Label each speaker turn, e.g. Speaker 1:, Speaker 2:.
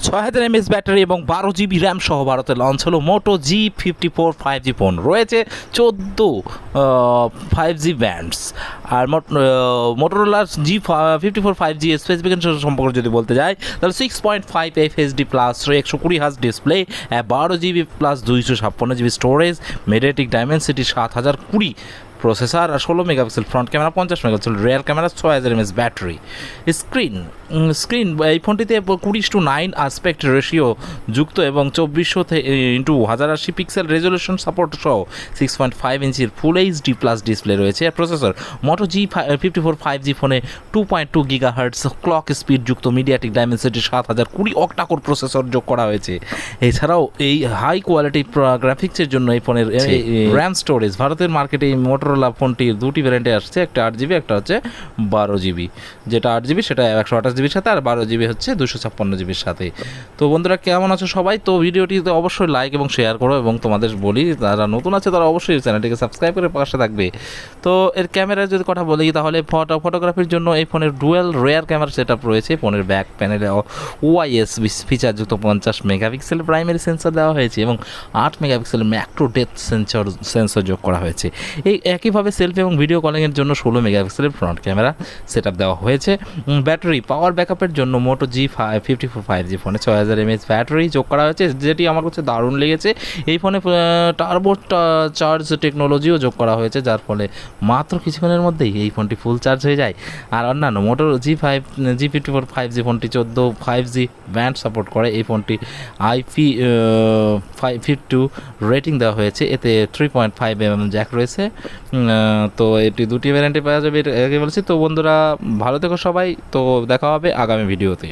Speaker 1: 6000 mAh battery এবং 12 GB RAM সহ ভারতে লঞ্চ হলো মোটো G54 5G ফোন। রয়েছে 14 5G ব্যান্ডস। আর মোটোরোলার G54 5G স্পেসিফিকেশন সম্পর্কে যদি বলতে যাই তাহলে 6.5 FHD plus 120 hertz display, 12 GB plus 256 GB storage, MediaTek Dimensity 7020 processor আর 16 megapixel front camera, 50 megapixel rear camera, 6000 mAh battery. Screen এই ফোনটিতে 20:9 আসপেক্ট রেশিও যুক্ত এবং 2400x1080 পিক্সেল রেজলিউশন সাপোর্ট সহ 6.5 ইঞ্চির ফুল এইচডি প্লাস ডিসপ্লে রয়েছে। প্রসেসর মোটো G54 5G ফোনে 2.2 GHz clock speed যুক্ত মিডিয়াটেক ডাইমেনসিটি 7020 অক্টাকোর প্রসেসর যোগ করা হয়েছে। এছাড়াও এই হাই কোয়ালিটি গ্রাফিক্সের জন্য এই ফোনের র্যাম স্টোরেজ ভারতের মার্কেটে এই মোটোরোলা ফোনটির দুটি ভ্যারিয়েন্টে আসছে, একটা 8GB, একটা হচ্ছে 12GB। যেটা 8GB সেটা 128GB সাথে, আর 12GB হচ্ছে 256GBর সাথে। তো বন্ধুরা কেমন আছো সবাই? তো ভিডিওটিতে অবশ্যই লাইক এবং শেয়ার করো, এবং তোমাদের বলি যারা নতুন আছে তারা অবশ্যই চ্যানেলটিকে সাবস্ক্রাইব করে পাশে থাকবে। তো এর ক্যামেরার যদি কথা বলি তাহলে ফটোগ্রাফির জন্য এই ফোনের dual rare camera set up রয়েছে। ফোনের ব্যাক প্যানেলে OIS ফিচারযুক্ত 50 মেগাপিক্সেল প্রাইমারি সেন্সর দেওয়া হয়েছে এবং 8 মেগাপিক্সেল ম্যাক্রো ডেপথ সেন্সর যোগ করা হয়েছে। এই একইভাবে সেলফি এবং ভিডিও কলিংয়ের জন্য 16 মেগাপিক্সেলের ফ্রন্ট ক্যামেরা সেট আপ দেওয়া হয়েছে। ব্যাটারি পাওয়ার ব্যাকআপের জন্য মোটো G54 5G ফোনে 6000 mAh ব্যাটারি যোগ করা হয়েছে, যেটি আমার কাছে দারুণ লেগেছে। এই ফোনে টার্বো চার্জ টেকনোলজিও যোগ করা হয়েছে, যার ফলে মাত্র কিছুক্ষণের মধ্যেই এই ফোনটি ফুল চার্জ হয়ে যায়। আর অন্যান্য মোটো G54 5G ফোনটি 14 5G ব্যান্ড সাপোর্ট করে। এই ফোনটি IP52 রেটিং দেওয়া হয়েছে, এতে 3.5mm জ্যাক রয়েছে। তো এটি দুটি ভ্যারিয়েন্টে পাওয়া যাবে, এটাকে বলছি। তো বন্ধুরা ভালো থেকো সবাই, তো দেখা হবে আগামী ভিডিওতে।